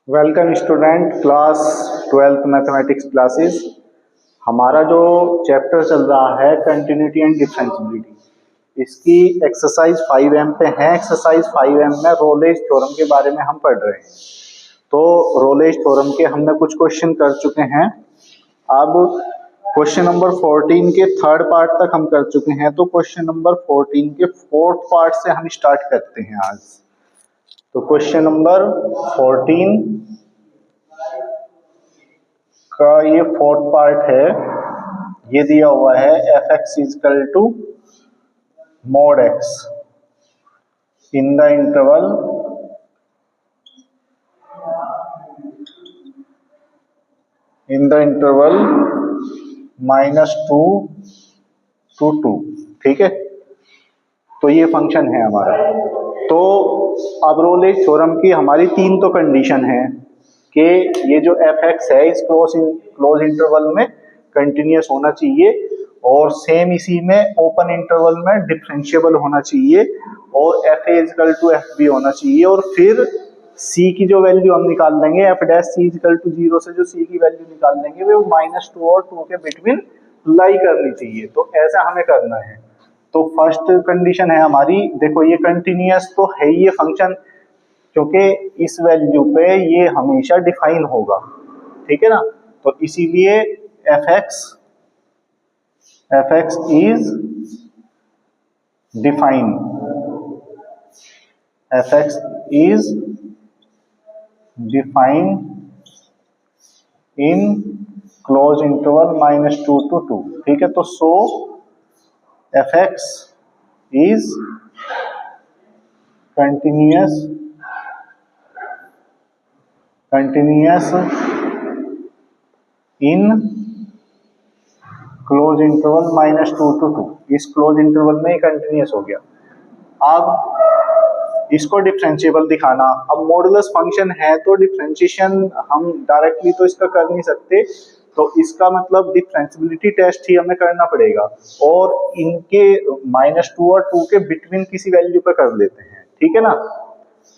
Welcome student, class 12th mathematics classes. हमारा जो chapter चल रहा है कंटिन्यूटी एंड डिफरेंशियबिलिटी, इसकी एक्सरसाइज 5M पे है। एक्सरसाइज 5M में रोलेज थ्योरम के बारे में हम पढ़ रहे हैं। तो रोलेज थ्योरम के हमने कुछ क्वेश्चन कर चुके हैं। अब क्वेश्चन नंबर 14 के थर्ड पार्ट तक हम कर चुके हैं, तो क्वेश्चन नंबर 14 के फोर्थ पार्ट से हम स्टार्ट करते हैं आज। तो क्वेश्चन नंबर 14 का ये फोर्थ पार्ट है। ये दिया हुआ है f(x) = mod x in the interval -2 to 2। ठीक है, तो ये फंक्शन है हमारा। तो अब रोलेज थ्योरम की हमारी तीन तो कंडीशन है कि ये जो f(x) है इस क्लोज इंटरवल में कंटिन्यूअस होना चाहिए, और सेम इसी में ओपन इंटरवल में डिफरेंशिएबल होना चाहिए, और fa = fb होना चाहिए। और फिर c की जो वैल्यू हम निकाल लेंगे f'(c) = 0 से जो c की वैल्यू निकाल लेंगे वो -2 और 2 के बिटवीन लाई करनी चाहिए। तो ऐसा हमें करना है। तो फर्स्ट कंडीशन है हमारी, देखो ये कंटिन्यूअस तो है ये फंक्शन, क्योंकि इस वैल्यू पे ये हमेशा डिफाइन होगा। ठीक है ना, तो इसीलिए f(x) is defined, f(x) is defined in closed interval -2 to 2। ठीक है, तो सो f(x) is continuous in close interval -2 to 2। इस क्लोज इंटरवल में ही कंटिन्यूअस हो गया। अब इसको डिफरेंशिएबल दिखाना, अब मॉडुलस फंक्शन है तो डिफरेंशिएशन हम डायरेक्टली तो इसका कर नहीं सकते, तो इसका मतलब डिफरेंशिएबिलिटी टेस्ट ही हमें करना पड़ेगा, और इनके -2 और 2 के बिटवीन किसी वैल्यू पे कर लेते हैं। ठीक है ना,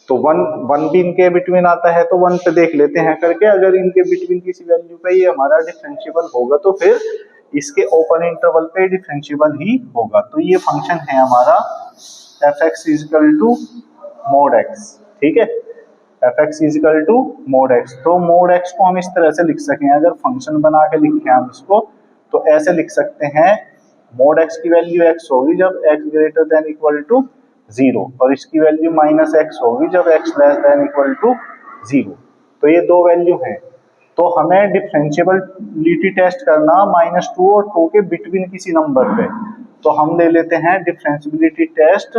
तो 1 भी इनके बिटवीन आता है तो 1 पे देख लेते हैं करके। अगर इनके बिटवीन किसी वैल्यू पे ये हमारा डिफरेंशिएबल होगा तो फिर इसके ओपन इंटरवल पे डिफरेंशिएबल ही होगा। तो ये फंक्शन है हमारा f(x) = mod x। ठीक है, f(x) = mod x। तो mod x को हम इस तरह से लिख सकें, अगर फंक्शन बना के लिखें हम इसको तो ऐसे लिख सकते हैं, mod x की वैल्यू x होगी जब x > 0, और इसकी वैल्यू -x होगी जब x < 0। तो ये दो वैल्यू हैं। तो हमें डिफरेंशिएबिलिटी टेस्ट करना -2 और 2 के बिटवीन किसी नंबर पे, तो हम ले लेते हैं डिफरेंशिएबिलिटी टेस्ट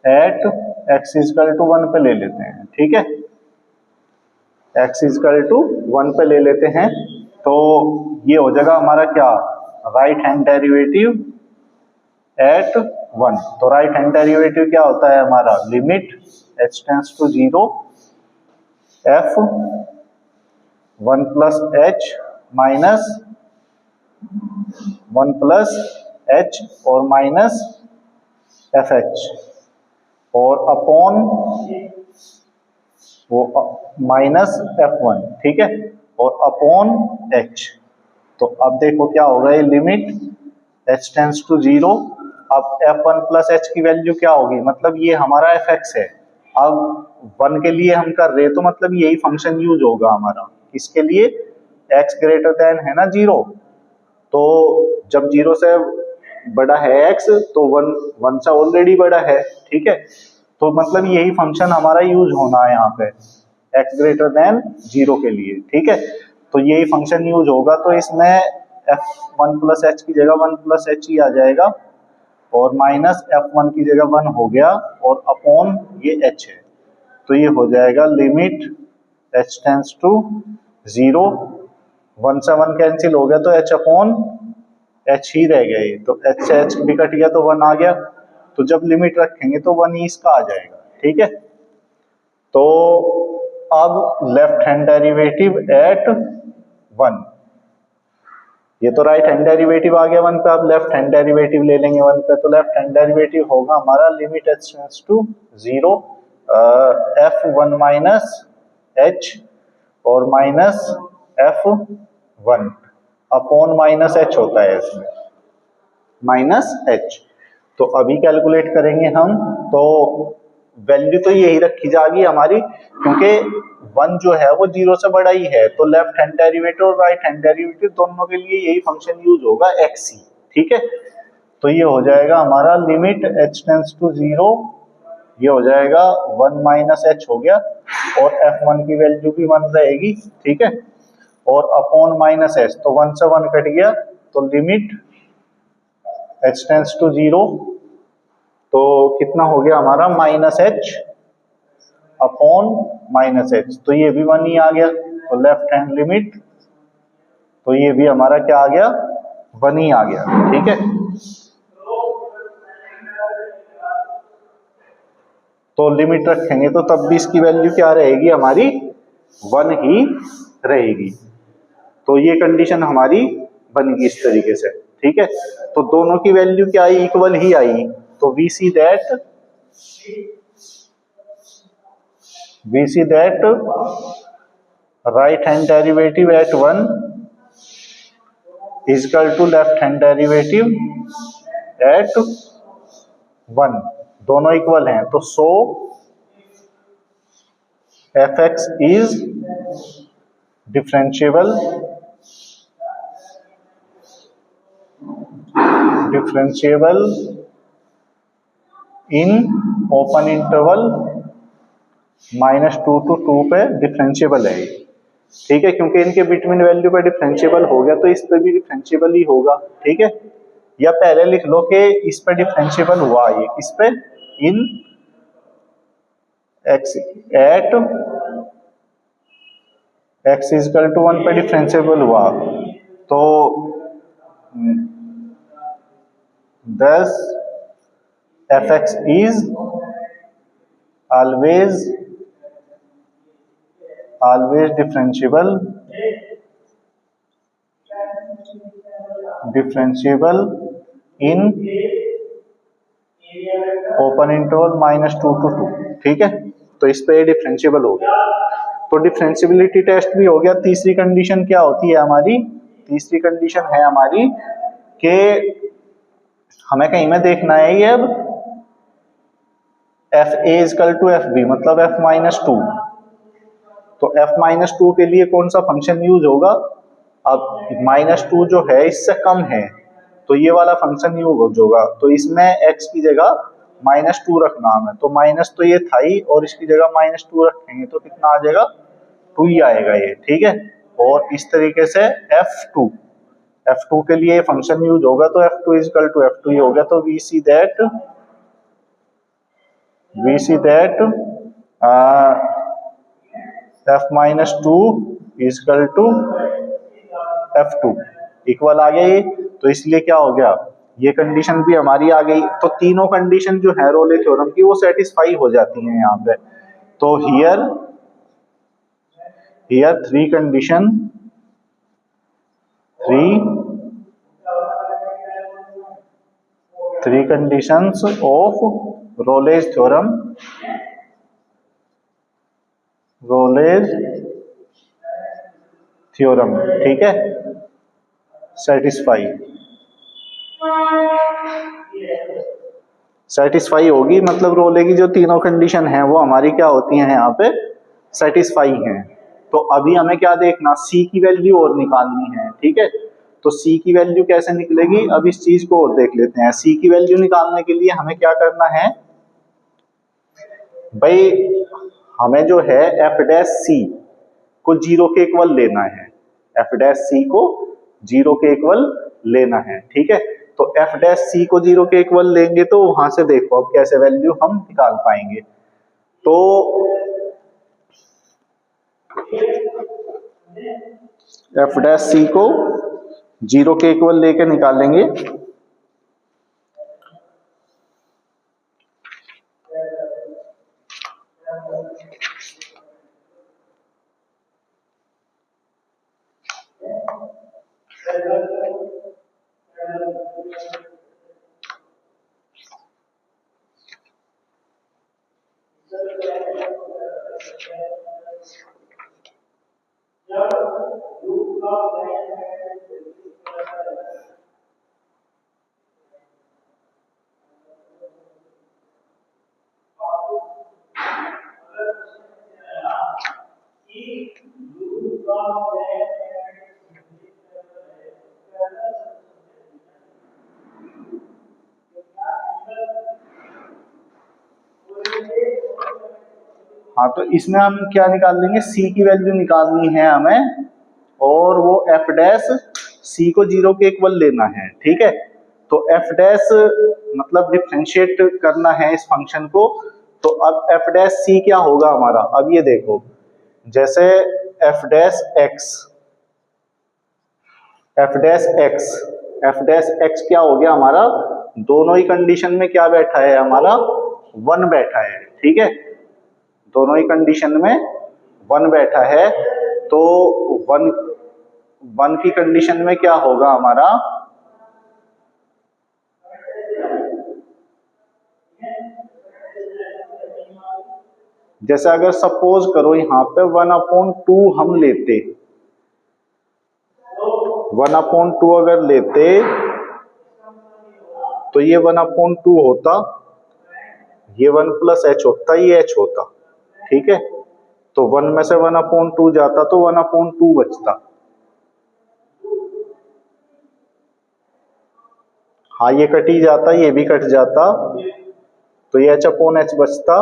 एट x = 1 पे ले लेते हैं। ठीक है, x = 1 पे ले लेते हैं, तो ये हो जाएगा हमारा क्या, राइट हैंड डेरिवेटिव एट 1। तो राइट हैंड डेरिवेटिव क्या होता है हमारा, limit h tends to 0 f 1 + h minus 1 + h और माइनस fh, और अपॉन वो -f1। ठीक है, और अपॉन h। तो अब देखो क्या होगा, ये लिमिट h टेंड्स टू 0। अब f1 + h की वैल्यू क्या होगी, मतलब ये हमारा f(x) है। अब 1 के लिए हम कर रहे हैं तो मतलब यही फंक्शन यूज होगा हमारा, इसके लिए x > है ना 0। तो जब 0 से बड़ा है x तो 1 से ऑलरेडी बड़ा है। ठीक है, तो मतलब यही फंक्शन हमारा यूज होना है यहाँ पे x > 0 के लिए। ठीक है, तो यही फंक्शन यूज होगा, तो इसमें f1 + h की जगह 1 + h ही आ जाएगा, और -f1 की जगह 1 हो गया, और अपॉन ये h है। तो ये हो जाएगा लिमिट h टेंड्स टू 0, 1 से 1 कैंसिल हो गया तो h/h ही रह गया, ये तो h से h भी कट गया तो 1 आ गया। तो जब लिमिट रखेंगे तो 1 ही इसका आ जाएगा। ठीक है, तो अब लेफ्ट हैंड डेरिवेटिव एट 1। ये तो राइट हैंड डेरिवेटिव आ गया 1 पे, अब लेफ्ट हैंड डेरिवेटिव ले लेंगे 1 पे, तो लेफ्ट हैंड डेरिवेटिव होगा हमारा limit h tends to 0 f1 minus h और minus f1 upon minus h होता है इसमें, माइनस h। तो अभी कैलकुलेट करेंगे हम, तो वैल्यू तो यही रखी जाएगी हमारी, क्योंकि 1 जो है वो 0 से बड़ा ही है, तो लेफ्ट हैंड डेरिवेटिव और राइट हैंड डेरिवेटिव दोनों के लिए यही फंक्शन यूज होगा xc, ठीक है। तो ये हो जाएगा हमारा लिमिट h टेंड्स टू 0, ये हो जाएगा 1 माइनस h हो गया, और f1 की वैल्यू भी 1 रहेगी, ठीक है, और अपॉन माइनस h, तो 1 से 1 कट गया, तो लिमिट h टेंड्स टू 0, तो कितना हो गया हमारा minus h upon minus h, तो ये भी 1 ही आ गया, तो लेफ्ट हैंड लिमिट, तो ये भी हमारा क्या आ गया 1 ही आ गया, ठीक है। तो लिमिट रखेंगे तो तब भी इसकी वैल्यू क्या रहेगी हमारी 1 ही रहेगी। तो ये कंडीशन हमारी बनेगी इस तरीके से, ठीक है। तो दोनों की वैल्यू क्या आई, इक्वल ही आई, तो we see that right hand derivative at 1 is equal to left hand derivative at 1, दोनों इक्वल हैं, तो so f x is differentiable in open interval -2 to 2 पे डिफरेंशिएबल है, ठीक है, क्योंकि इनके बिटवीन वैल्यू पे डिफरेंशिएबल हो गया, तो इस पे भी डिफरेंशिएबल ही होगा, ठीक है। या पहले लिख लो कि इस पे डिफरेंशिएबल हुआ, ये किस पे, in x at x is equal to 1 पे डिफरेंशिएबल हुआ, तो thus fx is always differentiable in open interval -2 to 2, ठीक है। तो इस पे डिफरेंशिएबल हो गया, तो डिफरेंशिएबिलिटी टेस्ट भी हो गया। तीसरी कंडीशन क्या होती है हमारी, तीसरी कंडीशन है हमारी कि हमें कहीं में देखना है ये अब f a is equal to f b, मतलब एफ माइनस टू, तो एफ माइनस टू के लिए कौन सा फंक्शन यूज होगा, अब -2 जो है इससे कम है, तो ये वाला फंक्शन यूज होगा, तो इसमें x की जगह -2 रखना हमें, तो माइनस तो ये था ही, और इसकी जगह -2 रखेंगे तो कितना आ जाएगा 2 ही आएगा ये, ठीक है। और इस तरीके से f2 के लिए फंक्शन यूज होगा, तो f2 इजकल टू f2 ही हो गया, तो we see that f minus two is equal to f2 equal आ गया ये, तो इसलिए क्या हो गया, ये कंडीशन भी हमारी आ गई, तो तीनों कंडीशन जो है रोले थ्योरम की वो सेटिस्फाई हो जाती हैं यहाँ पे। तो here three conditions of Rolle's theorem, ठीक है, सेटिस्फाई होगी, मतलब रोले की जो तीनों कंडीशन है वो हमारी क्या होती हैं यहाँ पे सेटिस्फाई हैं। तो अभी हमें क्या देखना, सी की वैल्यू और निकालनी है, ठीक है। तो सी की वैल्यू कैसे निकलेगी, अब इस चीज को और देख लेते हैं। सी की वैल्यू निकालने के लिए हमें क्या करना है भाई, हमें जो है एफ डैश सी को 0 के इक्वल लेना है, एफ डैश सी को 0 के इक्वल लेना है, ठीक है। तो एफ डैश सी को 0 के इक्वल लेंगे तो वहां से देखो अब कैसे वैल्यू हम निकाल पाएंगे। तो एफ डैश सी को 0 के इक्वल लेके निकालेंगे, हाँ, तो इसमें हम क्या निकाल लेंगे, सी की वैल्यू निकालनी है हमें, और वो एफ डैश सी को 0 के इक्वल लेना है, ठीक है। तो एफ डैश मतलब डिफरेंशिएट करना है इस फंक्शन को। तो अब एफ डैश सी क्या होगा हमारा, अब ये देखो, जैसे F dash x, F dash x, F dash x क्या हो गया हमारा, दोनों ही कंडीशन में क्या बैठा है हमारा, 1 बैठा है, ठीक है। दोनों ही कंडीशन में 1 बैठा है। तो 1 की कंडीशन में क्या होगा हमारा, जैसे अगर सपोज करो यहाँ पे 1/2 हम लेते, 1/2 अगर लेते तो ये 1/2 होता, ये 1 + h होता, ये h होता, ठीक है। तो 1 में से 1/2 जाता तो 1/2 बचता। हाँ, ये कट ही जाता, ये भी कट जाता, तो ये h/h बचता।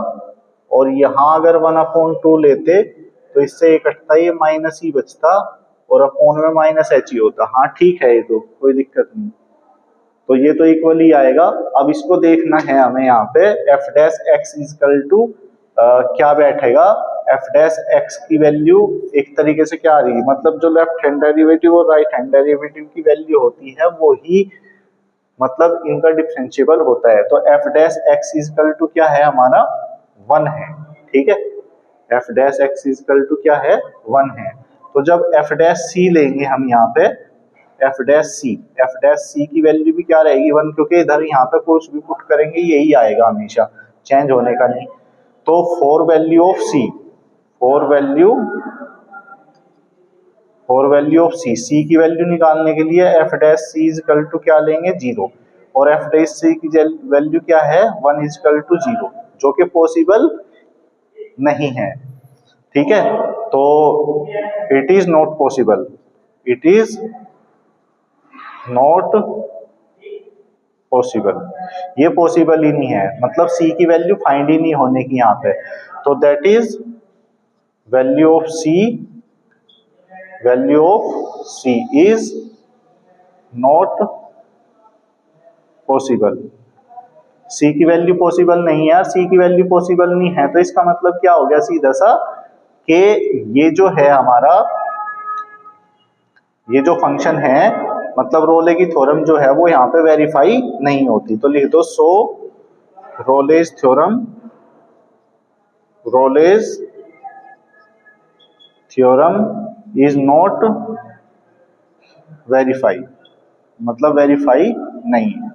और यहाँ अगर 1/2 लेते तो इससे ये कटता, ये माइनस ही बचता, और अपोन में -h ही होता। हाँ ठीक है, ये तो कोई दिक्कत नहीं। तो ये तो इक्वल ही आएगा। अब इसको देखना है हमें यहाँ पे, f dash x is equal to क्या बैठेगा, एफ डैश एक्स की वैल्यू एक तरीके से क्या आ रही है, मतलब जो लेफ्ट हैंड डेरिवेटिव और राइट हैंड डेरिवेटिव की वैल्यू होती है वो ही मतलब इनका डिफरेंशिएबल होता है। तो f dash x is equal to क्या है हमारा, 1 है, ठीक है। F dash x is equal to क्या है, 1 है। तो जब एफ डैश सी लेंगे हम यहाँ पे, एफ डैश सी की वैल्यू भी क्या रहेगी, 1, क्योंकि इधर यहाँ पे कुछ भी पुट करेंगे यही आएगा हमेशा, चेंज होने का नहीं। तो for value of c, for value of c की वैल्यू निकालने के लिए f dash c is equal to क्या लेंगे, 0, और एफ डैश सी की वैल्यू क्या है, 1 इजकल टू 0, जो कि पॉसिबल नहीं है, ठीक है। तो it is not possible, it is not possible, ये पॉसिबल ही नहीं है, मतलब सी की वैल्यू फाइंड ही नहीं होने की यहाँ पे। तो that is value of C is not possible. C की वैल्यू पॉसिबल नहीं है यार, सी की वैल्यू पॉसिबल नहीं है, तो इसका मतलब क्या हो गया सीधा सा, कि ये जो है हमारा, ये जो फंक्शन है, मतलब रोले की थ्योरम जो है वो यहाँ पे वेरीफाई नहीं होती। तो लिख दो, सो Rolle's theorem is not verify, मतलब वेरीफाई नहीं है।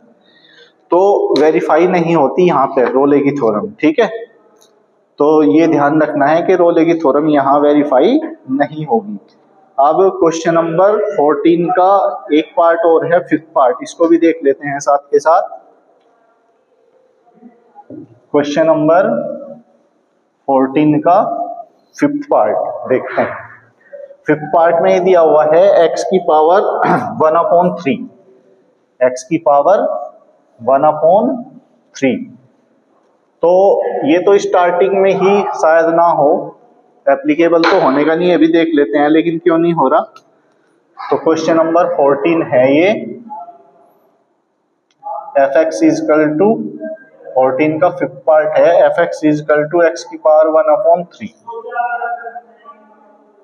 तो वेरीफाई नहीं होती यहाँ पे रोले की थ्योरम, ठीक है। तो ये ध्यान रखना है कि रोले की थ्योरम यहाँ वेरीफाई नहीं होगी। अब क्वेश्चन नंबर 14 का एक पार्ट और है, 5th पार्ट, इसको भी देख लेते हैं साथ के साथ। क्वेश्चन नंबर 14 का 5th पार्ट देखते हैं। 5th पार्ट में दिया हुआ है x की पावर 1/3, x की पावर 1/3। तो ये तो स्टार्टिंग में ही शायद ना हो, एप्लीकेबल तो होने का नहीं है, अभी देख लेते हैं लेकिन क्यों नहीं हो रहा। तो क्वेश्चन नंबर 14 है ये, एफ एक्स इजकल टू, 14 का 5th पार्ट है, f x is equal to x की पावर 1/3।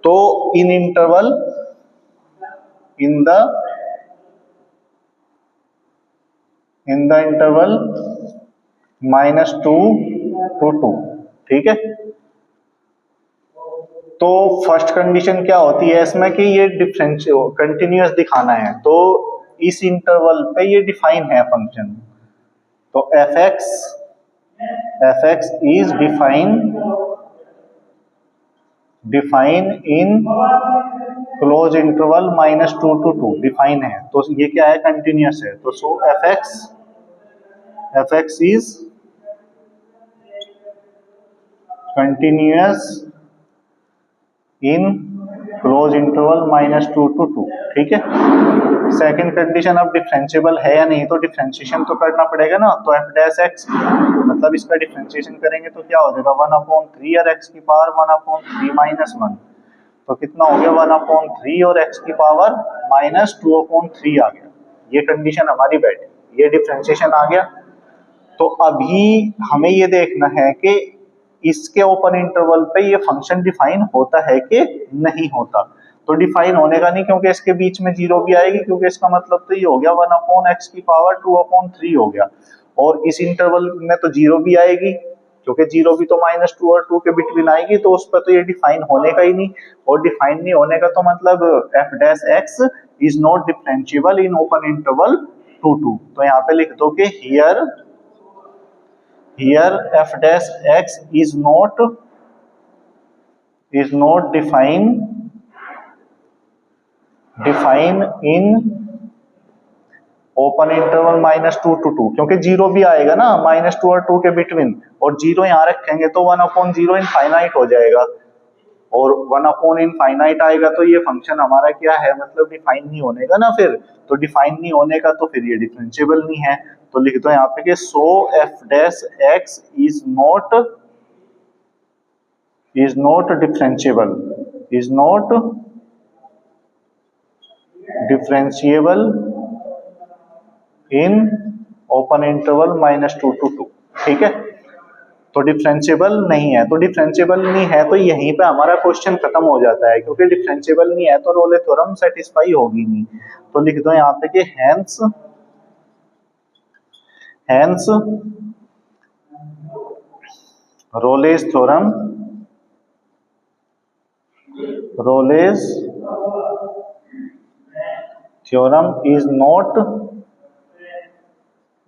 तो in interval, in the interval -2 to 2, ठीक है। तो फर्स्ट कंडीशन क्या होती है इसमें कि ये डिफरेंशियल कंटिन्यूअस दिखाना है, तो इस इंटरवल पे ये डिफाइन है फंक्शन। तो f x is define in close interval -2 to 2, define है, तो ये क्या है, कंटिन्यूअस है। तो so f x is continuous in close interval -2 to 2, ठीक है। सेकंड कंडीशन, अब डिफरेंशिएबल है या नहीं, तो डिफरेंशिएशन तो करना पड़ेगा ना। तो एफ डैश एक्स मतलब इसका डिफरेंशिएशन करेंगे तो क्या हो जाएगा, 1/3 और एक्स की पावर 1/3 - 1, तो कितना हो गया 1/3 और एक्स की पावर -2/3 आ गया। ये कंडीशन हमारी बैठी, ये डिफरेंशिएशन आ गया। तो अभी हमें ये देखना है कि इसके ओपन इंटरवल पे ये फंक्शन डिफाइन होता है कि नहीं होता। तो डिफाइन होने का नहीं, क्योंकि इसके बीच में 0 भी आएगी, क्योंकि इसका मतलब तो ये हो गया 1/x की पावर 2/3 हो गया। और इस इंटरवल में तो 0 भी आएगी, क्योंकि 0 भी तो -2 और 2 के बिटवीन आएगी, तो उस पर तो ये डिफाइन होने का ही नहीं। और डिफाइन नहीं होने का तो मतलब f dash x is not differentiable in open interval 2 2। तो यहाँ पे लिख दो कि here f dash x is not define in open interval -2 to 2, क्योंकि 0 भी आएगा ना -2 और 2 के बिटवीन, और 0 यहाँ रखेंगे तो 1/0 इनफाइनाइट हो जाएगा, और 1/इनफाइनाइट आएगा तो ये फंक्शन हमारा क्या है, मतलब डिफाइन नहीं होने का ना फिर। तो डिफाइन नहीं होने का तो फिर ये डिफरेंशिएबल नहीं है। तो लिख दो यहाँ पे कि so f dash x is not differentiable in open interval -2 to 2, ठीक है। तो डिफरेंशिएबल नहीं है, तो डिफरेंशिएबल नहीं है तो यहीं पे हमारा क्वेश्चन खत्म हो जाता है, क्योंकि डिफरेंशिएबल नहीं है तो रोले थ्योरम सेटिस्फाई होगी नहीं। तो लिख दो यहाँ पे कि hence Rolle's theorem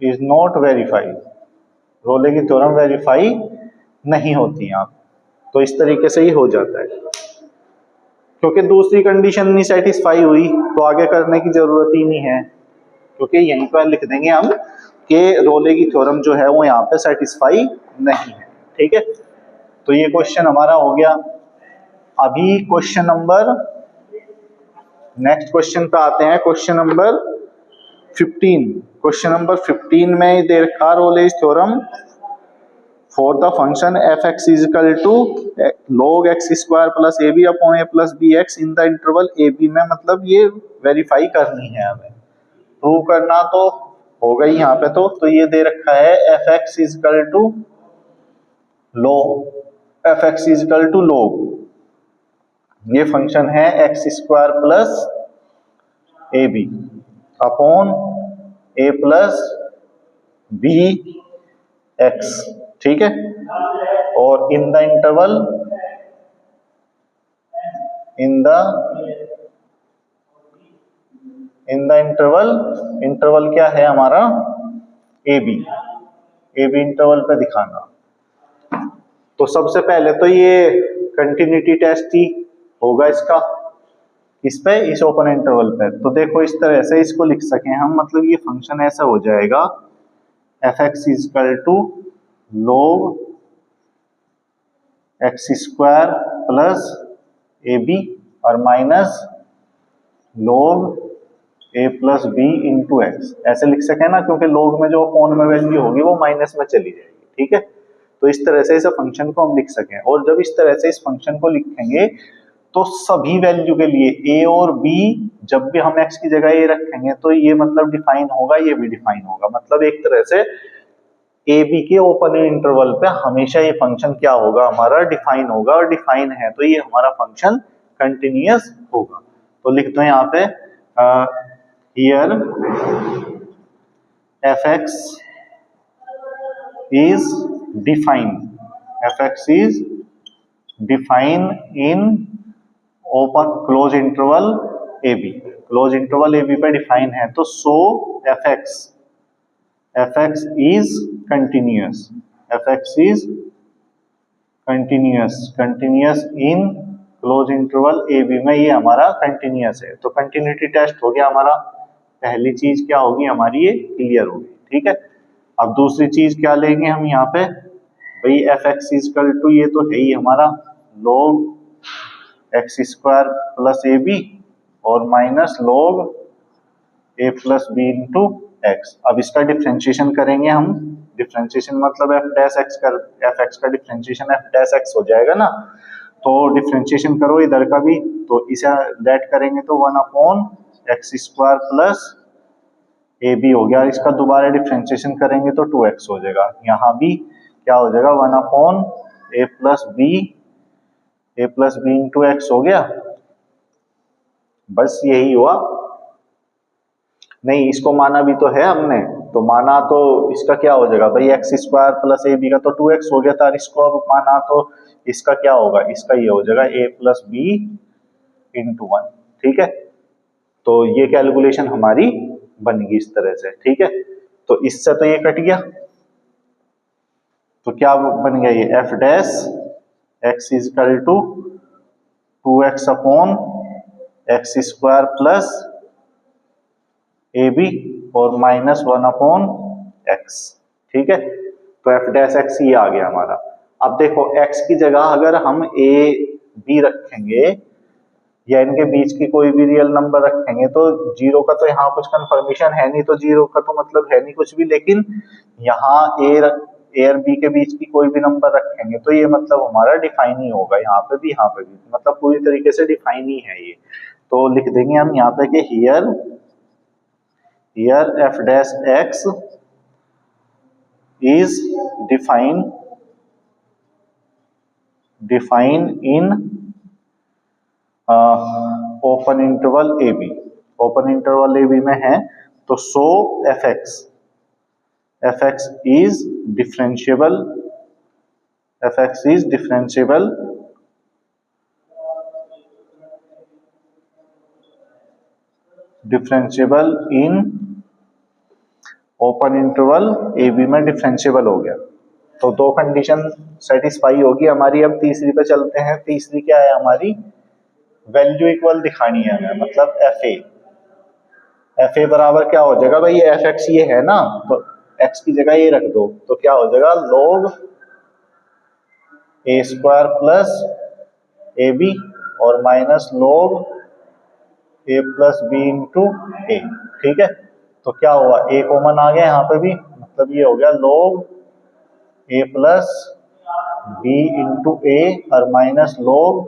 is not verified, Rolle की थ्योरम वेरीफाई नहीं होती यहाँ। तो इस तरीके से ही हो जाता है, क्योंकि दूसरी कंडीशन नहीं सेटिस्फाई हुई तो आगे करने की जरूरत ही नहीं है, क्योंकि यहीं पर लिख देंगे हम कि रोले की थ्योरम जो है वो यहाँ पे सेटिस्फाई नहीं है, ठीक है। तो ये क्वेश्चन हमारा हो गया। अभी नेक्स्ट क्वेश्चन पे आते हैं, क्वेश्चन नंबर 15। क्वेश्चन नंबर 15 में दे रखा Rolle's theorem for the function f x is equal to log x square plus a b upon a plus b x in the interval a b में, मतलब ये verify करनी है हमें, prove करना तो हो गई यहाँ पे। तो ये दे रखा है f x is equal to log, ये फंक्शन है x square plus a b upon a plus b x, ठीक है। और इन द इंटरवल क्या है हमारा, ए बी इंटरवल पे दिखाना। तो सबसे पहले तो ये कंटिन्यूटी टेस्ट ही होगा इसका, इस पे, इस ओपन इंटरवल पे। तो देखो इस तरह से इसको लिख सके हम, मतलब ये फंक्शन ऐसा हो जाएगा f x is equal to log x square plus a b और minus log a plus b into x, ऐसे लिख सके ना, क्योंकि log में जो अपॉन में वैल्यू होगी वो माइनस में चली जाएगी, ठीक है। तो इस तरह से इस फंक्शन को हम लिख सकें, और जब इस तरह से इस फंक्शन को लिखेंगे तो सभी वैल्यू के लिए a और b, जब भी हम x की जगह a रखेंगे तो ये मतलब डिफाइन होगा, ये भी डिफाइन होगा। मतलब एक तरह से ए बी के ओपन इंटरवल पे हमेशा ये फंक्शन क्या होगा, हमारा डिफाइन होगा, और डिफाइन है तो ये हमारा फंक्शन कंटिन्यूअस होगा। तो लिख दो यहाँ पे here f x is define in open close interval a b, close interval a b पे डिफाइन है, तो so f x is continuous, f x is continuous in close interval a b में, ये हमारा कंटिन्यूअस है। तो continuity test हो गया हमारा, पहली चीज क्या होगी हमारी, ये क्लियर होगी, ठीक है। अब दूसरी चीज क्या लेंगे हम यहाँ पे, भाई एफ एक्स इजकल टू, ये तो है ही हमारा log x square plus a b और minus log a plus b into x. अब इसका डिफ्रेंशिएशन करेंगे हम, डिफ्रेंशिएशन मतलब एफ डैश एक्स का, एफ एक्स का डिफ्रेंशिएशन एफ डैश एक्स हो जाएगा ना, तो डिफ्रेंशिएशन करो इधर का भी, तो इसे लेट करेंगे तो 1 upon x square plus a b हो गया, इसका दोबारा डिफ्रेंशिएशन करेंगे तो 2x हो जाएगा। यहाँ भी क्या हो जाएगा, 1 upon a plus b into x हो गया, बस यही हुआ। नहीं, इसको माना भी तो है हमने, तो माना तो इसका क्या हो जाएगा भाई, x square plus a b का तो 2x हो गया था, इसको अब माना तो इसका क्या होगा, इसका ये हो जाएगा ए प्लस बी इंटू 1, ठीक है। तो ये कैलकुलेशन हमारी बन गई इस तरह से, ठीक है। तो इससे तो ये कट गया, तो क्या बन गया, ये f dash x is equal to 2x upon x square plus a b और माइनस 1 अपॉन एक्स, ठीक है। तो एफ डैश एक्स ये आ गया हमारा। अब देखो x की जगह अगर हम a b रखेंगे या इनके बीच की कोई भी रियल नंबर रखेंगे, तो जीरो का तो यहाँ कुछ कंफर्मेशन है नहीं, तो जीरो का तो मतलब है नहीं कुछ भी, लेकिन यहाँ ए और बी के बीच की कोई भी नंबर रखेंगे तो ये मतलब हमारा डिफाइन ही होगा, यहाँ पे भी मतलब पूरी तरीके से डिफाइन ही है ये। तो लिख देंगे हम यहाँ पे कि here f dash x is define in open interval a b, open interval a b में है, तो so f x is differentiable in open interval a b में डिफरेंशिएबल हो गया। तो दो कंडीशन सेटिस्फाई होगी हमारी। अब तीसरी पे चलते हैं। तीसरी क्या है हमारी, वैल्यू इक्वल दिखानी है हमें, मतलब एफ ए बराबर क्या हो जाएगा भाई, एफ एक्स ये है ना, तो एक्स की जगह ये रख दो, तो क्या हो जाएगा log a square plus a b और minus log a plus b into a, ठीक है। तो क्या हुआ, ए कॉमन आ गया यहाँ पे भी, मतलब ये हो गया log a plus b into ए और minus log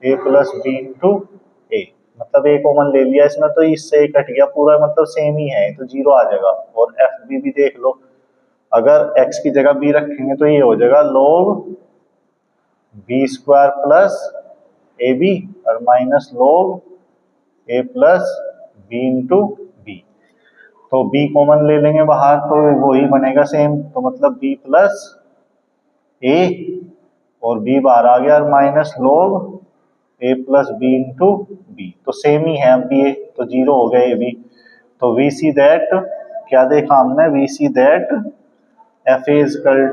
a plus b into ए, मतलब ए कॉमन ले लिया इसमें, तो इससे कट गया पूरा, मतलब सेम ही है, तो जीरो आ जाएगा। और एफ बी भी देख लो, अगर एक्स की जगह बी रखेंगे तो ये हो जाएगा log b square plus a b और minus log a plus b into b. तो बी कॉमन ले लेंगे बाहर तो वही बनेगा सेम, तो मतलब बी प्लस ए और बी बाहर आ गया और minus log a plus b into b, तो सेम ही है, अब ये तो जीरो हो गया ये भी। तो वी सी दैट क्या देखा हमने, we see that f a is equal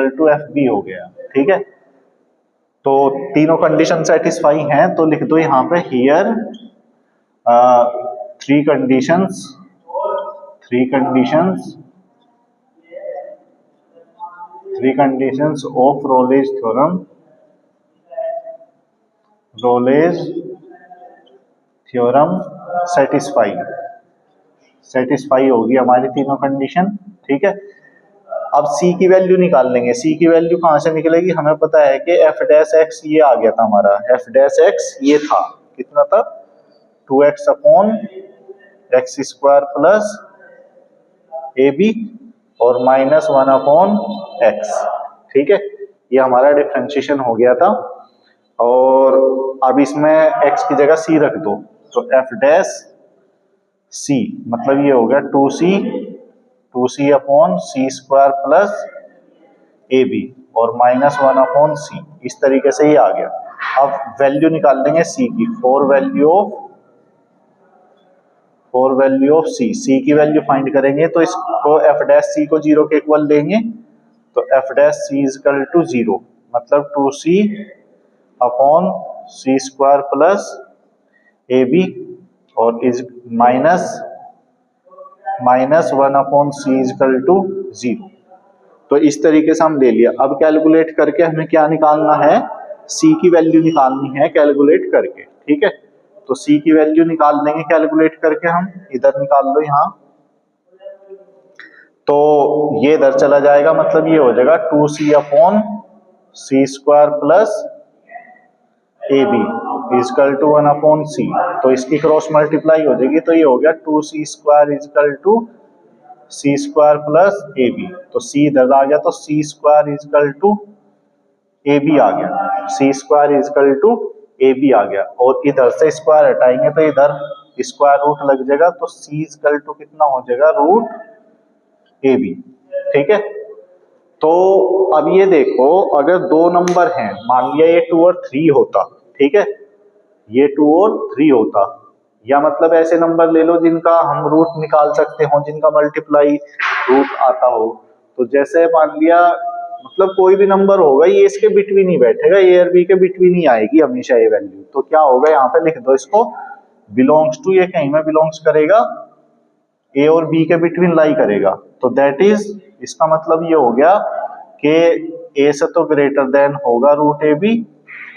to f b हो गया, ठीक है। तो तीनों कंडीशन सेटिस्फाई हैं, तो लिख दो यहाँ पे here three conditions of Rolle's theorem satisfy होगी हमारी तीनों कंडीशन, ठीक है। अब सी की वैल्यू निकाल लेंगे। सी की वैल्यू कहाँ से निकलेगी, हमें पता है कि एफ डैश एक्स ये आ गया था हमारा, एफ डैश एक्स ये था, कितना था 2x upon x square plus a b और माइनस 1 अपॉन एक्स, ठीक है। ये हमारा डिफरेंशिएशन हो गया था। और अब इसमें x की जगह c रख दो, तो f डैश c मतलब ये हो गया 2c upon c square plus a b और माइनस 1 अपॉन सी, इस तरीके से ये आ गया। अब वैल्यू निकाल लेंगे सी की, फॉर वैल्यू ऑफ सी की वैल्यू फाइंड करेंगे तो इसको एफ डैश सी को 0 के इक्वल लेंगे, तो f dash c is equal to 0, मतलब 2c upon c square plus a b और is minus 1 upon c is equal to 0। तो इस तरीके से हम ले लिया। अब कैलकुलेट करके हमें क्या निकालना है, सी की वैल्यू निकालनी है कैलकुलेट करके, ठीक है। तो सी की वैल्यू निकाल लेंगे कैलकुलेट करके हम, इधर निकाल लो यहाँ, तो ये इधर चला जाएगा, मतलब ये हो जाएगा 2c upon c square plus a b is equal to 1 upon c, तो इसकी क्रॉस मल्टीप्लाई हो जाएगी, तो ये हो गया 2c square is equal to c square plus a b, तो सी इधर आ गया, तो c square is equal to a b आ गया, c square is equal to a b आ गया, और इधर से स्क्वायर हटाएंगे तो इधर स्क्वायर रूट लग जाएगा, तो सी इजकल टू कितना हो जाएगा, रूट ए बी, ठीक है। तो अब ये देखो, अगर दो नंबर हैं, मान लिया ये 2 और 3 होता, ठीक है, ये 2 और 3 होता, या मतलब ऐसे नंबर ले लो जिनका हम रूट निकाल सकते हो, जिनका मल्टीप्लाई रूट आता हो, तो जैसे मान लिया, मतलब कोई भी नंबर होगा ये इसके बिटवीन ही बैठेगा, ए और बी के बिटवीन ही आएगी हमेशा ये वैल्यू, तो क्या होगा, यहाँ पे लिख दो इसको, बिलोंग्स टू, ये कहीं में बिलोंग्स करेगा, ए और बी के बिटवीन लाई करेगा, तो दैट इज, इसका मतलब ये हो गया कि ए से तो ग्रेटर देन होगा रूट ए बी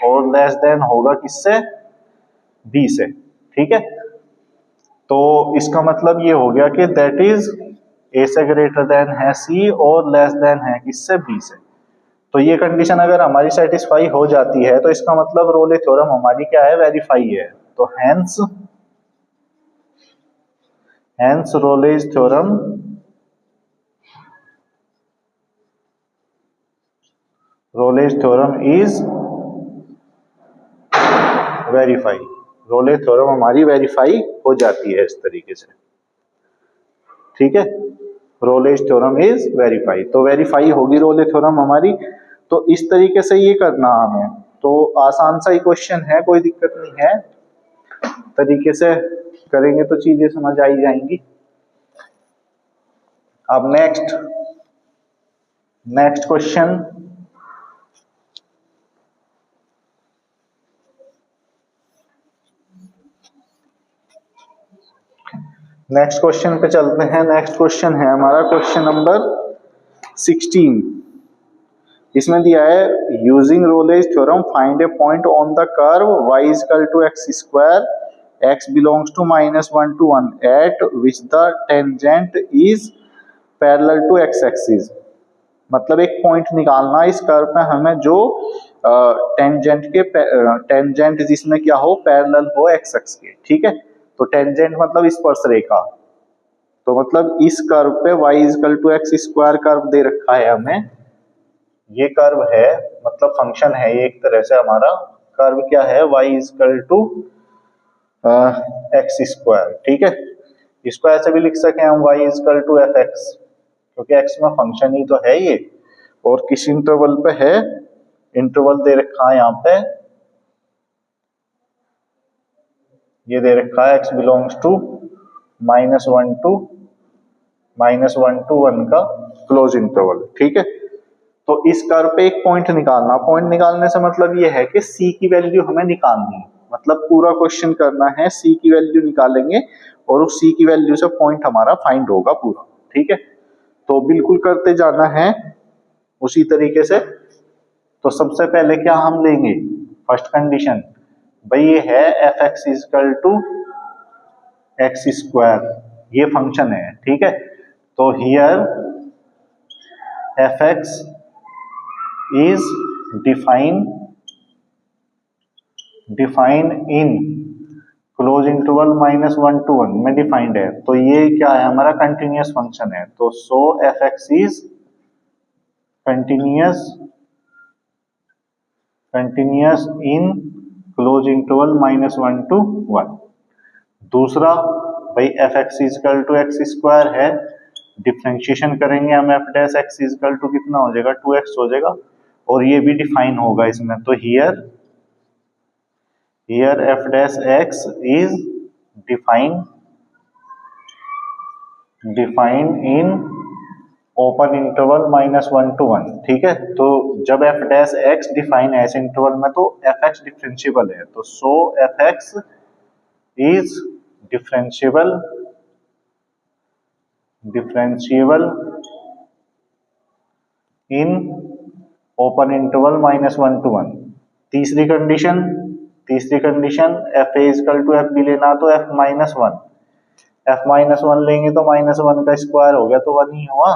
और लेस देन होगा किससे, बी से, ठीक है। तो इसका मतलब ये हो गया कि दैट इज ए से ग्रेटर देन है सी और लेस देन है किससे, बी से। तो ये कंडीशन अगर हमारी सेटिस्फाई हो जाती है तो इसका मतलब रोले थ्योरम हमारी क्या है, वेरीफाई है। तो hence Rolle's theorem is verify, Rolle theorem हमारी वेरीफाई हो जाती है इस तरीके से, ठीक है। रोलेज थ्योरम इज वेरीफाई, तो वेरीफाई होगी रोले थ्योरम हमारी। तो इस तरीके से ये करना हमें, तो आसान सा ही क्वेश्चन है, कोई दिक्कत नहीं है, तरीके से करेंगे तो चीजें समझ आई जाएंगी। अब नेक्स्ट क्वेश्चन, नेक्स्ट क्वेश्चन पे चलते हैं। नेक्स्ट क्वेश्चन है हमारा क्वेश्चन नंबर 16। इसमें दिया है, using Rolle's theorem find a point on the curve y is equal to x square, x belongs to -1 to 1 at which the tangent is parallel to x axis. मतलब एक point निकालना इस curve पे हमें जो टेंजेंट जिसमें क्या हो, पैरेलल हो x एक्स के, ठीक है। तो टेंजेंट मतलब स्पर्श रेखा, तो मतलब इस कर्व पे y is equal to x square curve दे रखा है हमें, ये कर्व है, मतलब फंक्शन है ये एक तरह से हमारा, कर्व क्या है, y is equal to x square, ठीक है। इसको ऐसे भी लिख सके हम, y is equal to f x, क्योंकि x में फंक्शन ही तो है ये, और किस इंटरवल पे है, इंटरवल दे रखा है यहाँ पे, ये दे रखा है x बिलोंग्स टू -1 to 1 का क्लोज इंटरवल, ठीक है। तो इस कर्व पे एक पॉइंट निकालना, पॉइंट निकालने से मतलब ये है कि c की वैल्यू हमें निकालनी है, मतलब पूरा क्वेश्चन करना है, c की वैल्यू निकालेंगे और उस c की वैल्यू से पॉइंट हमारा फाइंड होगा पूरा, ठीक है। तो बिल्कुल करते जाना है उसी तरीके से। तो सबसे पहले क्या हम लेंगे, फर्स्ट कंडीशन, भाई ये है f x is equal to x square, ये फंक्शन है, ठीक है। तो here f x is defined in close interval -1 to 1 में डिफाइंड है, तो ये क्या है, हमारा कंटिन्यूअस फंक्शन है, तो so f x is continuous in close interval -1 to 1। दूसरा, भाई f x is equal to x square है, डिफरेंशिएशन करेंगे हम, f dash x is equal to कितना हो जाएगा, 2x हो जाएगा, और ये भी डिफाइन होगा इसमें, तो here here f dash x is defined in open interval -1 to 1, ठीक है। तो जब एफ डैश एक्स डिफाइन है ऐसे इंटरवल में तो एफ एक्स डिफरेंशिएबल है, तो so f x is differentiable in open interval -1 to 1। तीसरी condition f a is equal to f b लेना, तो एफ-1 लेंगे तो -1 का स्क्वायर हो गया तो 1 ही हुआ,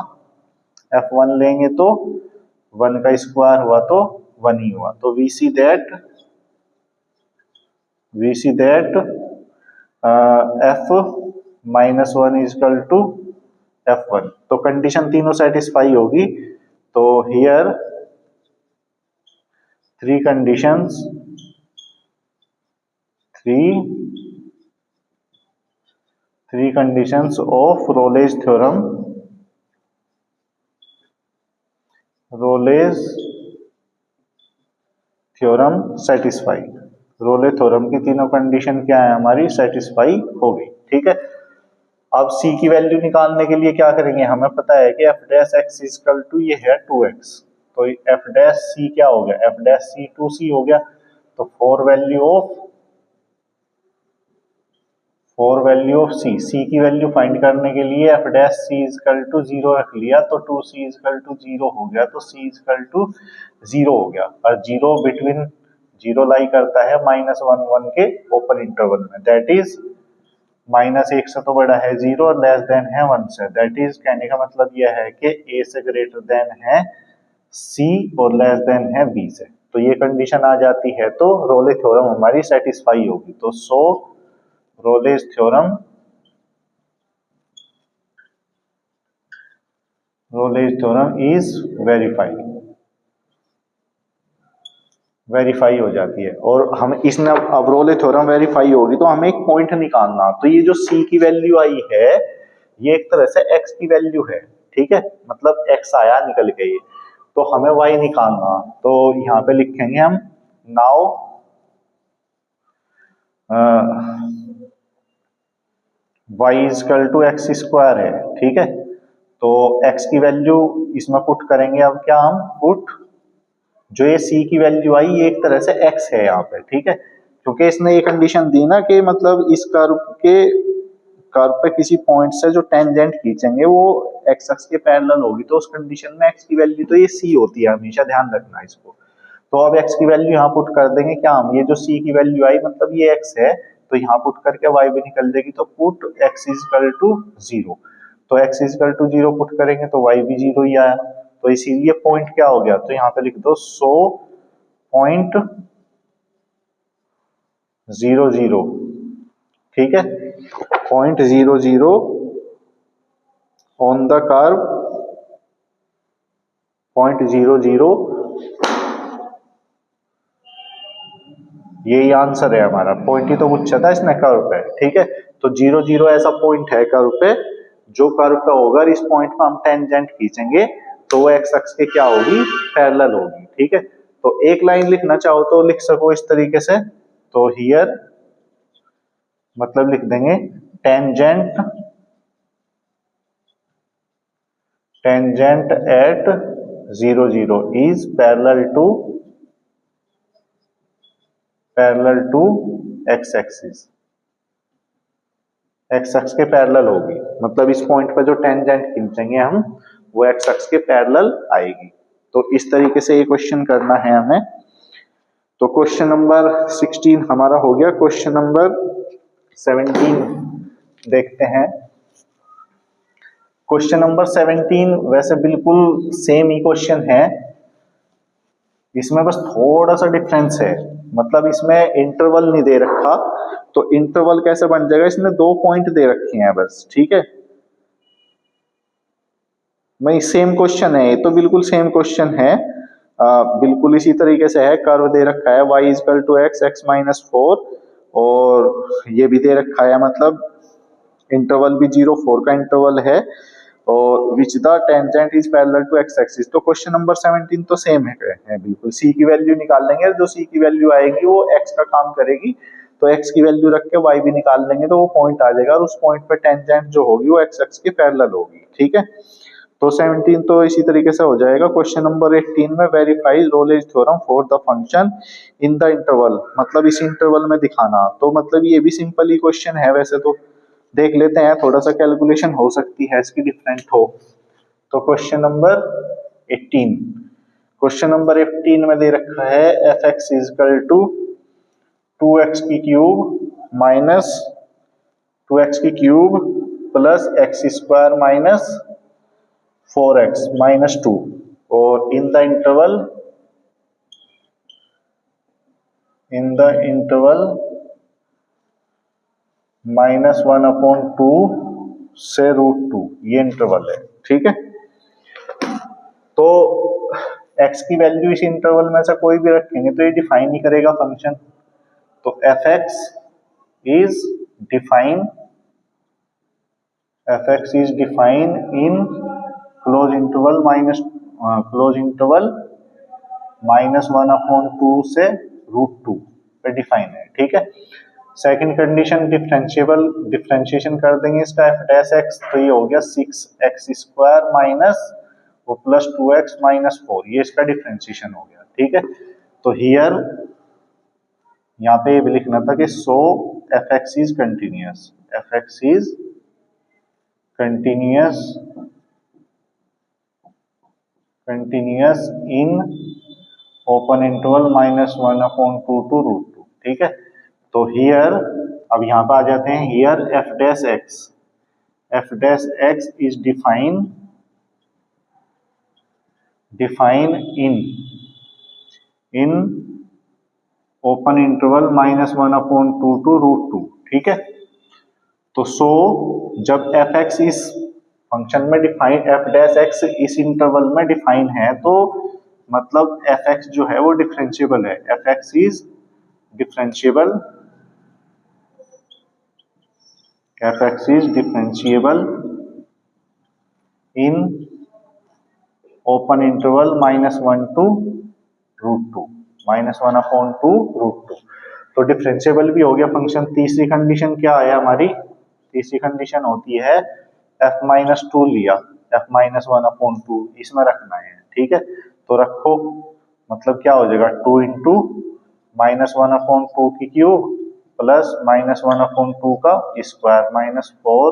f1 लेंगे तो 1 का स्क्वायर हुआ तो 1 ही हुआ। तो we see that f-1 is equal to f1। तो कंडीशन तीनों सेटिस्फाई होगी। तो here three conditions of Rolle's theorem satisfy. Rolle theorem की तीनों कंडीशन क्या है हमारी, सेटिस्फाई हो गई, ठीक है। अब c की वैल्यू निकालने के लिए क्या करेंगे, हमें पता है कि f dash x equal to ये है 2x, तो f डैश c क्या हो गया, f डैश c 2c हो गया। तो फोर वैल्यू ऑफ c की वैल्यू फाइंड करने के लिए f dash c equal to 0 रख लिया, तो 2c इक्वल टू 0 हो गया, तो c इक्वल टू 0 हो गया। और 0 बिटवीन 0 लाई करता है -1 के ओपन इंटरवल में, दैट इज -1 से तो बड़ा है 0 और लेस देन है 1 से, दैट इज कहने का मतलब यह है कि a से ग्रेटर देन है c और लेस देन है b से। तो ये कंडीशन आ जाती है तो रोले थ्योरम हमारी सेटिस्फाई होगी। तो सो रोलेज थ्योरम इज वेरीफाई हो जाती है। और हम इसमें अब रोले थ्योरम वेरीफाई होगी तो हमें एक पॉइंट निकालना, तो ये जो c की वैल्यू आई है ये एक तरह से x की वैल्यू है, ठीक है, मतलब x आया निकल के ये, तो हमें y निकालना। तो यहाँ पे लिखेंगे हम now y equal to x square है, ठीक है। तो x की वैल्यू इसमें पुट करेंगे, अब क्या हम पुट जो ये c की वैल्यू आई ये एक तरह से x है यहाँ पे, ठीक है, क्योंकि इसने ये कंडीशन दी ना कि मतलब इस कर्व पे किसी पॉइंट से जो टेंजेंट खींचेंगे वो x अक्ष के पैरेलल होगी, तो उस कंडीशन में x की वैल्यू तो ये c होती है, हमेशा ध्यान रखना इसको। तो अब x की वैल्यू यहाँ पुट कर देंगे, क्या हम ये जो c की वैल्यू आई मतलब ये x है, तो यहाँ पुट करके y भी निकल देगी, तो पुट x इक्वल टू 0, तो x इक्वल टू 0 पुट करेंगे तो y भी 0 ही आया, तो इसीलिए पॉइंट क्या हो गया, तो यहाँ पे लिख दो सो पॉइंट 0 0, ठीक है, point 0 0 on the curve, point 0 0 यही आंसर है हमारा। पॉइंट ही तो पूछा था इसने कर्व पे, ठीक है। तो 0 0 ऐसा पॉइंट है कर्व पे, जो कर्व पे होगा इस पॉइंट पे हम टेंजेंट खींचेंगे तो वो एक्स अक्ष के क्या होगी, पैरेलल होगी, ठीक है। तो एक लाइन लिखना चाहो तो लिख सको इस तरीके से, तो हियर मतलब लिख देंगे tangent at 0 0 is parallel to x axis, x अक्ष के पैरेलल होगी, मतलब इस पॉइंट पर जो टेंजेंट खींचेंगे हम वो एक्स अक्ष के पैरेलल आएगी। तो इस तरीके से ये क्वेश्चन करना है हमें। तो क्वेश्चन नंबर 16 हमारा हो गया। क्वेश्चन नंबर 17 देखते हैं। क्वेश्चन नंबर 17 वैसे बिल्कुल सेम ही क्वेश्चन है, इसमें बस थोड़ा सा डिफरेंस है, मतलब इसमें इंटरवल नहीं दे रखा, तो इंटरवल कैसे बन जाएगा, इसमें 2 पॉइंट दे रखे हैं बस, ठीक है। वही सेम क्वेश्चन है, ये तो बिल्कुल सेम क्वेश्चन है, बिल्कुल इसी तरीके से है। कर्व दे रखा है y equal to x x minus 4, और ये भी दे रखा है, मतलब इंटरवल भी 0 4 का इंटरवल है, और which the tangent is parallel to x axis. तो क्वेश्चन नंबर 17 तो सेम है बिल्कुल, सी की वैल्यू निकाल लेंगे, जो सी की वैल्यू आएगी वो एक्स का काम करेगी, तो एक्स की वैल्यू रख के वाई भी निकाल लेंगे तो वो पॉइंट आ जाएगा और उस पॉइंट पे टेंजेंट जो होगी वो एक्स एक्स के पैरेलल होगी, ठीक है। तो 17 तो इसी तरीके से हो जाएगा। क्वेश्चन नंबर 18 में verify Rolle's theorem for the function in the interval, मतलब इस इंटरवल में दिखाना। तो मतलब ये भी सिंपल ही क्वेश्चन है वैसे तो, देख लेते हैं, थोड़ा सा कैलकुलेशन हो सकती है इसकी डिफरेंट हो। तो क्वेश्चन नंबर 18, क्वेश्चन नंबर 18 में दे रखा है f x is equal to 2x की क्यूब माइनस 2x की cube plus x square minus 4x minus 2 और इन द इंटरवल -1/2 से √2, ये इंटरवल है, ठीक है। तो x की वैल्यू इस इंटरवल में से कोई भी रखेंगे तो ये डिफाइन ही करेगा फंक्शन। तो f x is define in close interval -1/2 से √2 पे डिफाइन है, ठीक है। सेकंड कंडीशन डिफरेंशिएशन कर देंगे इसका एफ डैश एक्स, तो ये हो गया 6x स्क्वायर माइनस वो प्लस 2x माइनस 4, ये इसका डिफरेंशिएशन हो गया, ठीक है। तो हियर यहाँ पे ये भी लिखना था कि so f x is continuous, f x is continuous in open interval -1/2 to √2, ठीक है। तो हियर अब यहाँ पे आ जाते हैं, here f dash x is define in open interval -1/2 to √2, ठीक है। तो सो जब एफ एक्स इस फंक्शन में डिफाइन, एफ डैश एक्स इस इंटरवल में डिफाइन है, तो मतलब एफ एक्स जो है वो डिफरेंशिएबल है, f x is differentiable in open interval -1 to √2, -1/2 √2। तो डिफरेंशिएबल भी हो गया फंक्शन। तीसरी कंडीशन क्या है हमारी, तीसरी कंडीशन होती है f-2 लिया, f-1/2 इसमें रखना है, ठीक है। तो रखो, मतलब क्या हो जाएगा 2 इंटू -1/2 की क्यूब प्लस -1/2 का स्क्वायर माइनस 4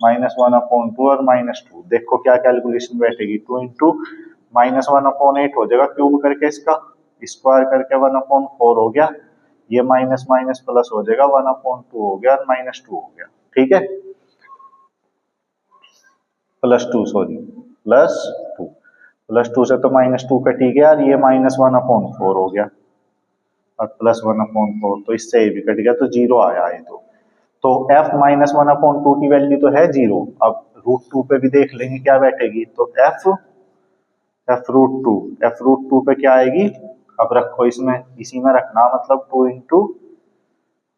-1/2 और -2। देखो क्या कैलकुलेशन बैठेगी, 2 इंटू -1/8 हो जाएगा क्यूब करके, इसका स्क्वायर करके 1/4 हो गया, ये माइनस माइनस प्लस हो जाएगा 1/2 हो गया और -2 हो गया, ठीक है। प्लस 2 से तो -2 कटी गया और ये -1/4 हो गया और +1/4, तो इससे ये भी कट गया तो 0 आया है। तो f -1/2 की वैल्यू तो है 0। अब √2 पे भी देख लेंगे क्या बैठेगी, तो f√2 पे क्या आएगी, अब रखो इसमें, इसी में रखना, मतलब 2 इंटू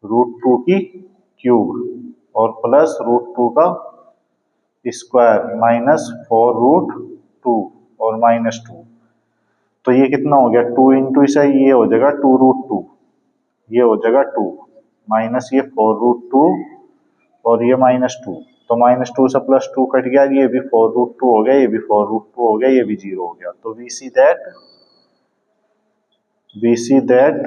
√2 की क्यूब और प्लस √2 का स्क्वायर -4√2 और -2। तो ये कितना हो गया, 2 इंटू इसे ये हो जाएगा 2√2, ये हो जाएगा 2 माइनस ये 4√2 और ये -2, तो -2 से +2 कट गया, ये भी 4√2 हो गया, ये भी 4√2 हो गया, ये भी 0 हो गया। तो वी सी दैट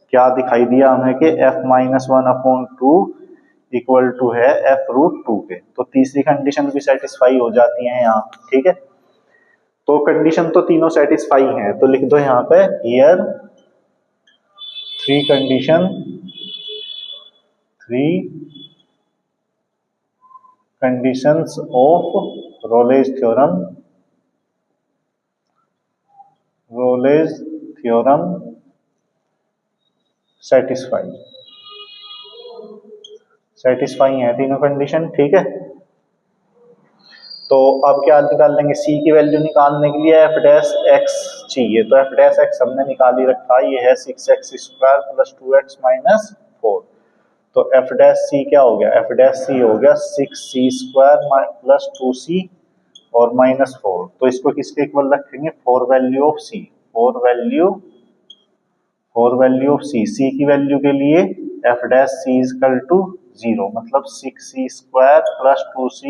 क्या दिखाई दिया हमें कि f-1/2 इक्वल टू है f√2 के। तो तीसरी कंडीशन भी सेटिस्फाई हो जाती है यहाँ, ठीक है। तो कंडीशन तो तीनों सेटिस्फाई हैं, तो लिख दो यहाँ पे here 3 conditions of Rolle's theorem satisfy है तीनों कंडीशन, ठीक है। तो अब क्या निकाल लेंगे, सी की वैल्यू निकालने के लिए एफ डैश एक्स चाहिए, तो एफ डैश एक्स हमने निकाल ही रखा है, ये है 6x square plus 2x minus 4। तो एफ डैश सी क्या हो गया, एफ डैश सी हो गया 6c स्क्वायर प्लस 2c और -4, तो इसको किसके इक्वल रखेंगे, for value of c, for value of c की वैल्यू के लिए f dash c is equal to 0, मतलब 6c square plus 2c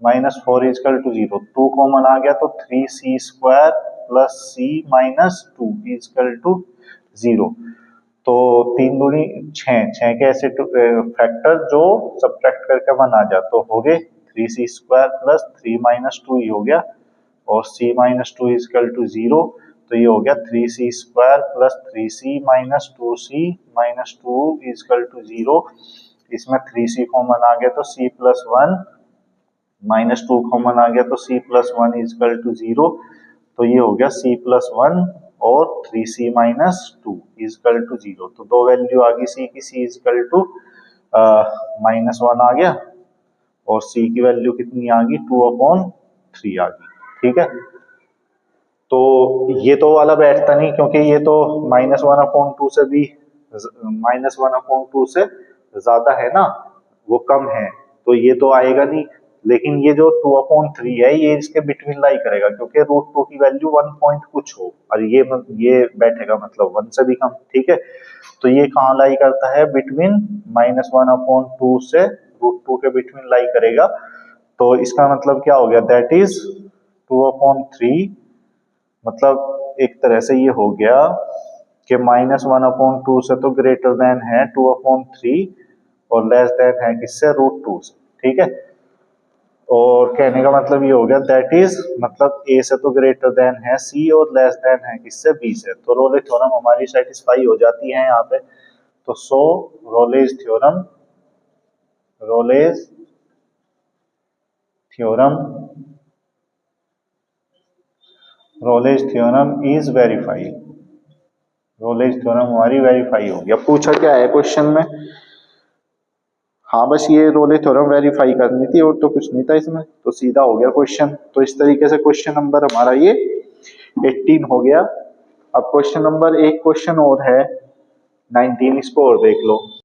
minus 4 is equal to 0, 2 common आ गया तो 3c square plus c minus 2 is equal to 0। तो 3 दूनी 6, 6 के ऐसे फैक्टर जो सब्ट्रैक्ट करके 1 आ जाए तो हो गए 3c स्क्वायर प्लस 3 माइनस 2 ही हो गया, और c minus 2 is equal to 0, तो ये हो गया 3c square plus 3c minus 2c minus 2 is equal to 0। इसमें 3c कॉमन आ गया तो c प्लस 1, माइनस 2 कॉमन आ गया तो c plus 1 is equal to 0, तो ये हो गया c प्लस 1 और 3c minus 2 is equal to 0। तो दो वैल्यू आ गई c की, c इज इक्वल टू -1 आ गया, और c की वैल्यू कितनी आ गई, 2/3 आ गई। ठीक है, तो ये तो वाला बैठता नहीं क्योंकि ये तो -1/2 से भी -1/2 से ज्यादा है ना, वो कम है, तो ये तो आएगा नहीं। लेकिन ये जो 2/3 है ये इसके बिटवीन लाई करेगा, क्योंकि √2 की वैल्यू 1 पॉइंट कुछ हो, और ये बैठेगा मतलब 1 से भी कम। ठीक है, तो ये कहाँ लाई करता है, बिटवीन -1/2 से √2 के बिटवीन लाई करेगा। तो इसका मतलब क्या हो गया, दैट इज 2/3, मतलब एक तरह से ये हो गया कि -1/2 से तो ग्रेटर देन है 2/3 और लेस देन है किससे, √2 से। ठीक है, और कहने का मतलब ये हो गया दैट इज, मतलब a से तो ग्रेटर देन है c और लेस देन है किससे, b से। तो रोले थ्योरम हमारी सेटिस्फाई हो जाती है यहाँ पे। तो सो Rolle's theorem is verified, Rolle's theorem हमारी वेरीफाई हो गया। पूछा क्या है क्वेश्चन में, हाँ बस ये रोले थ्योरम वेरीफाई करनी थी और तो कुछ नहीं था इसमें, तो सीधा हो गया क्वेश्चन। तो इस तरीके से क्वेश्चन नंबर हमारा ये 18 हो गया। अब क्वेश्चन नंबर, एक क्वेश्चन और है 19, इसको और देख लो।